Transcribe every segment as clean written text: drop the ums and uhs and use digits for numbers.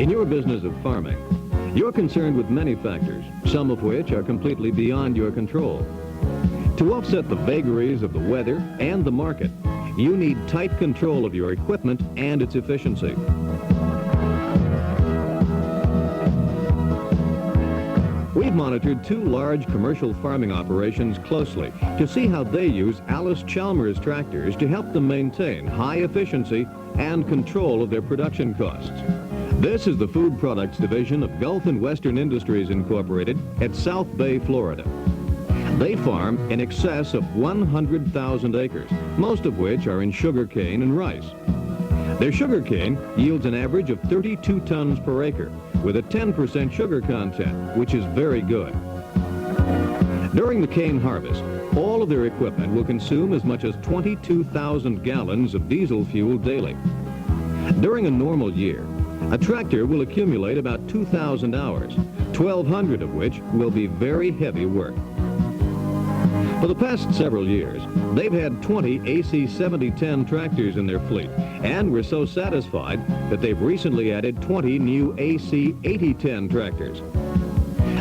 In your business of farming, you're concerned with many factors, some of which are completely beyond your control. To offset the vagaries of the weather and the market, you need tight control of your equipment and its efficiency. We've monitored 2 large commercial farming operations closely to see how they use Allis Chalmers tractors to help them maintain high efficiency and control of their production costs. This is the Food Products Division of Gulf and Western Industries Incorporated at South Bay, Florida. They farm in excess of 100,000 acres, most of which are in sugarcane and rice. Their sugarcane yields an average of 32 tons per acre, with a 10% sugar content, which is very good. During the cane harvest, all of their equipment will consume as much as 22,000 gallons of diesel fuel daily. During a normal year, a tractor will accumulate about 2,000 hours, 1,200 of which will be very heavy work. For the past several years, they've had 20 AC 7010 tractors in their fleet, and were so satisfied that they've recently added 20 new AC 8010 tractors.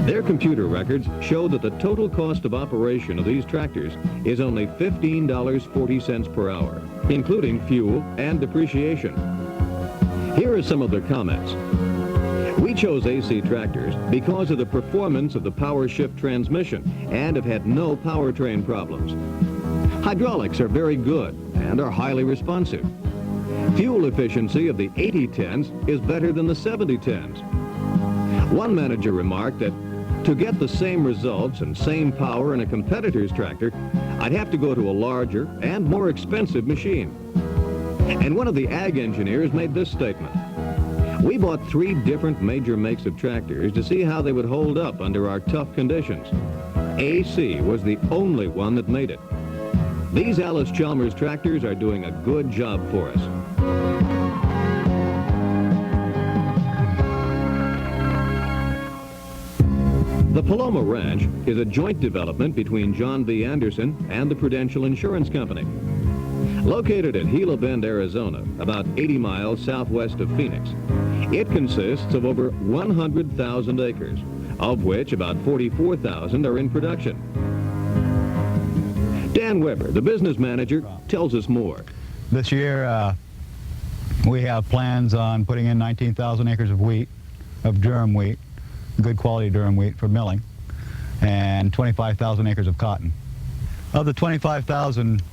Their computer records show that the total cost of operation of these tractors is only $15.40 per hour, including fuel and depreciation. Here are some of their comments. We chose AC tractors because of the performance of the power shift transmission and have had no powertrain problems. Hydraulics are very good and are highly responsive. Fuel efficiency of the 8010s is better than the 7010s. One manager remarked that to get the same results and same power in a competitor's tractor, I'd have to go to a larger and more expensive machine. And one of the ag engineers made this statement. We bought 3 different major makes of tractors to see how they would hold up under our tough conditions. AC was the only one that made it. These Allis Chalmers tractors are doing a good job for us. The Paloma Ranch is a joint development between John V. Anderson and the Prudential Insurance Company. Located at Gila Bend, Arizona, about 80 miles southwest of Phoenix, it consists of over 100,000 acres, of which about 44,000 are in production. Dan Weber, the business manager, tells us more. This year, we have plans on putting in 19,000 acres of wheat, of durum wheat, good quality durum wheat for milling, and 25,000 acres of cotton. Of the 25,000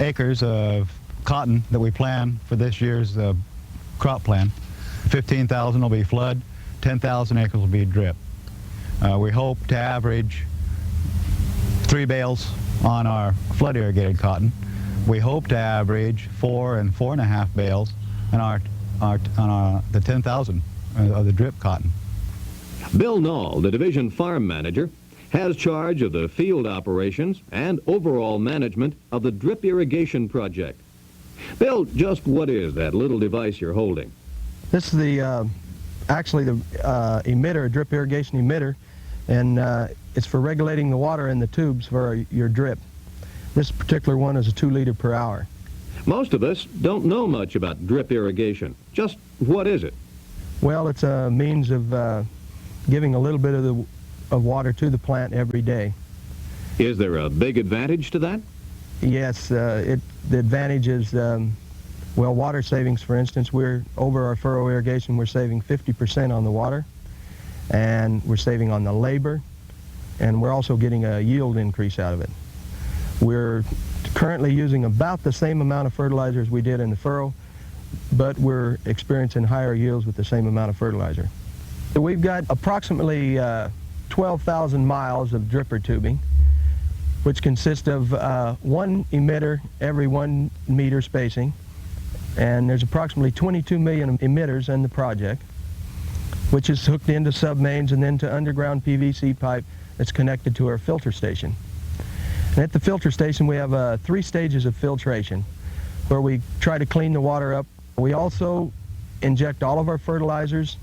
acres of cotton that we plan for this year's crop plan, 15,000 will be flood, 10,000 acres will be drip. We hope to average 3 bales on our flood irrigated cotton. We hope to average 4 and 4.5 bales on the 10,000 of the drip cotton. Bill Nall, the division farm manager, has charge of the field operations and overall management of the drip irrigation project. Bill, just what is that little device you're holding? This is actually the emitter, a drip irrigation emitter, and it's for regulating the water in the tubes for your drip. This particular one is a 2 liter per hour. Most of us don't know much about drip irrigation. Just what is it? Well, it's a means of giving a little bit of water to the plant every day. Is there a big advantage to that? Yes, the advantage is, well, water savings, for instance. We're over our furrow irrigation, we're saving 50% on the water, and we're saving on the labor, and we're also getting a yield increase out of it. We're currently using about the same amount of fertilizer as we did in the furrow, but we're experiencing higher yields with the same amount of fertilizer. So we've got approximately 12,000 miles of dripper tubing, which consists of 1 emitter every 1 meter spacing, and there's approximately 22 million emitters in the project, which is hooked into submains and then to underground PVC pipe that's connected to our filter station. And at the filter station we have 3 stages of filtration where we try to clean the water up. We also inject all of our fertilizers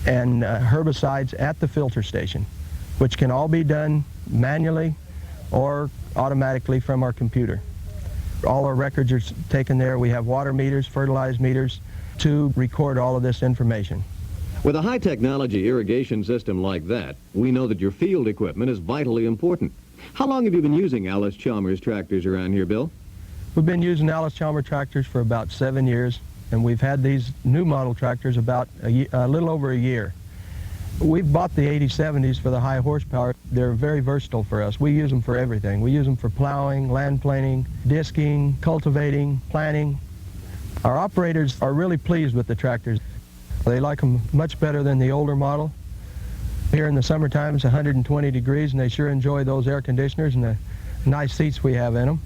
and herbicides at the filter station, which can all be done manually or automatically from our computer. All our records are taken there. We have water meters, fertilizer meters to record all of this information. With a high-technology irrigation system like that, we know that your field equipment is vitally important. How long have you been using Allis Chalmers tractors around here, Bill? We've been using Allis Chalmers tractors for about 7 years, and we've had these new model tractors about a little over a year. We've bought the 8070s for the high horsepower. They're very versatile for us. We use them for everything. We use them for plowing, land planing, disking, cultivating, planting. Our operators are really pleased with the tractors. They like them much better than the older model. Here in the summertime it's 120 degrees, and they sure enjoy those air conditioners and the nice seats we have in them.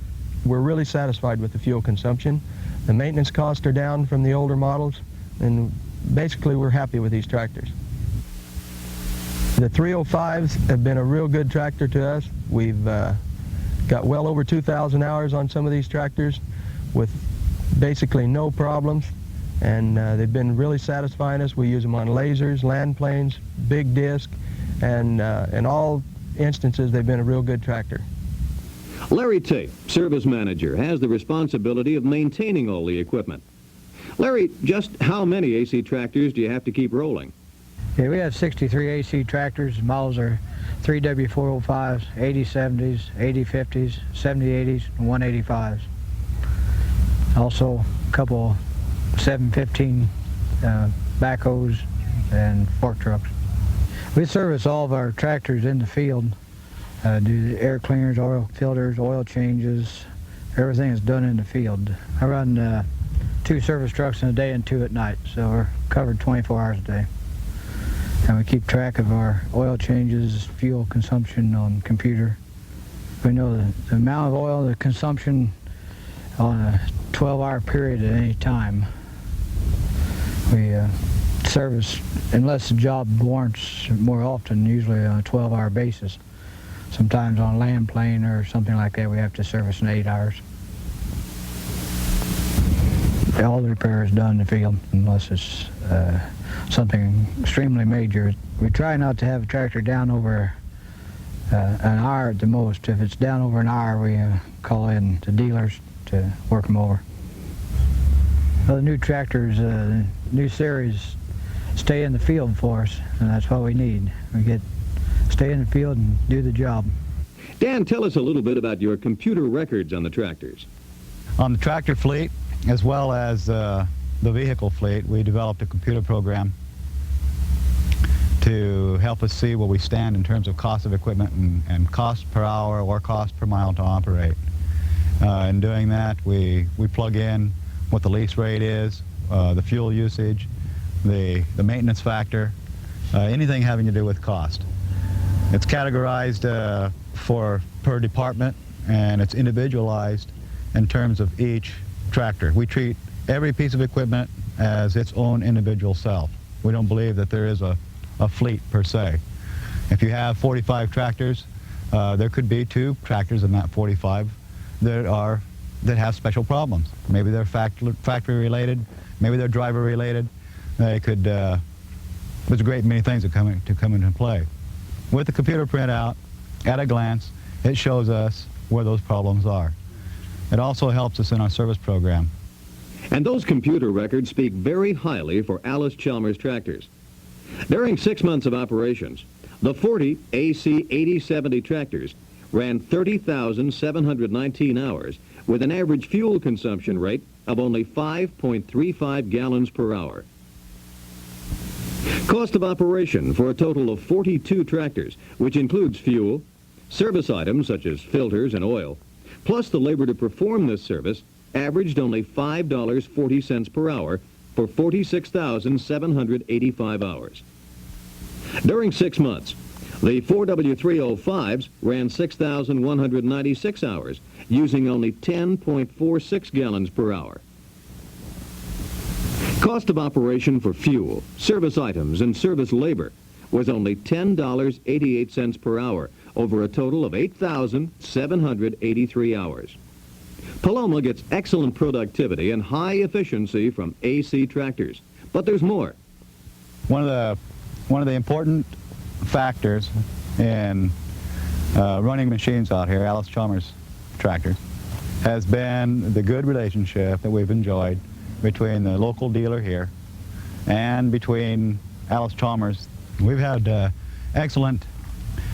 We're really satisfied with the fuel consumption. The maintenance costs are down from the older models, and basically we're happy with these tractors. The 305s have been a real good tractor to us. We've got well over 2,000 hours on some of these tractors with basically no problems, and they've been really satisfying us. We use them on lasers, land planes, big disc, and in all instances they've been a real good tractor. Larry Tate, service manager, has the responsibility of maintaining all the equipment. Larry, just how many AC tractors do you have to keep rolling? Yeah, we have 63 AC tractors. Models are 3W405s, 8070s, 8050s, 7080s, and 185s. Also, a couple 715 backhoes and fork trucks. We service all of our tractors in the field. Do the air cleaners, oil filters, oil changes. Everything is done in the field. I run 2 service trucks in a day and 2 at night, so we're covered 24 hours a day. And we keep track of our oil changes, fuel consumption on computer. We know the amount of oil, the consumption on a 12-hour period at any time. We service, unless the job warrants more often, usually on a 12-hour basis. Sometimes on a land plane or something like that, we have to service in 8 hours. All the repair is done in the field, unless it's something extremely major. We try not to have a tractor down over an hour at the most. If it's down over an hour, we call in the dealers to work them over. Well, the new tractors, new series, stay in the field for us, and that's what we need. We stay in the field and do the job. Dan, tell us a little bit about your computer records on the tractors. On the tractor fleet, as well as the vehicle fleet, we developed a computer program to help us see where we stand in terms of cost of equipment and cost per hour or cost per mile to operate. In doing that, we plug in what the lease rate is, the fuel usage, the maintenance factor, anything having to do with cost. It's categorized per department, and it's individualized in terms of each tractor. We treat every piece of equipment as its own individual self. We don't believe that there is a fleet per se. If you have 45 tractors, there could be 2 tractors in that 45 that have special problems. Maybe they're factory related, maybe they're driver related. They could. There's a great many things that come into play. With the computer printout, at a glance, it shows us where those problems are. It also helps us in our service program. And those computer records speak very highly for Allis Chalmers tractors. During 6 months of operations, the 40 AC 8070 tractors ran 30,719 hours with an average fuel consumption rate of only 5.35 gallons per hour. Cost of operation for a total of 42 tractors, which includes fuel, service items such as filters and oil, plus the labor to perform this service, averaged only $5.40 per hour for 46,785 hours. During 6 months, the 4W305s ran 6,196 hours, using only 10.46 gallons per hour. Cost of operation for fuel, service items, and service labor was only $10.88 per hour, over a total of 8,783 hours. Paloma gets excellent productivity and high efficiency from AC tractors, but there's more. One of the important factors in running machines out here, Allis Chalmers tractors, has been the good relationship that we've enjoyed between the local dealer here and between Allis Chalmers. We've had excellent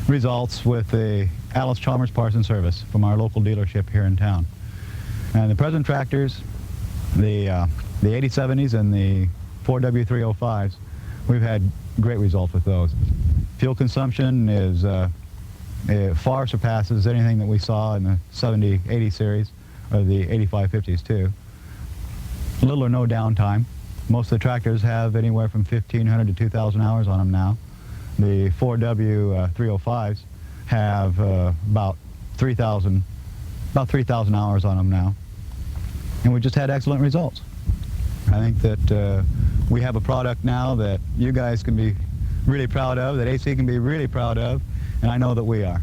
results with the Allis Chalmers parts and service from our local dealership here in town. And the present tractors, the 8070s and the 4W305s, we've had great results with those. Fuel consumption is it far surpasses anything that we saw in the 70-80 series, or the 8550s too. Little or no downtime. Most of the tractors have anywhere from 1,500 to 2,000 hours on them now. The 4W305s have about 3,000 hours on them now. And we just had excellent results. I think that we have a product now that you guys can be really proud of, that AC can be really proud of, and I know that we are.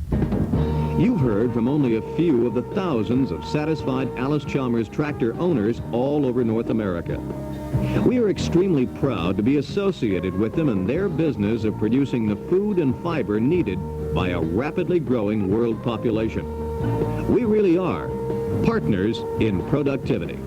You've heard from only a few of the thousands of satisfied Allis Chalmers tractor owners all over North America. We are extremely proud to be associated with them in their business of producing the food and fiber needed by a rapidly growing world population. We really are partners in productivity.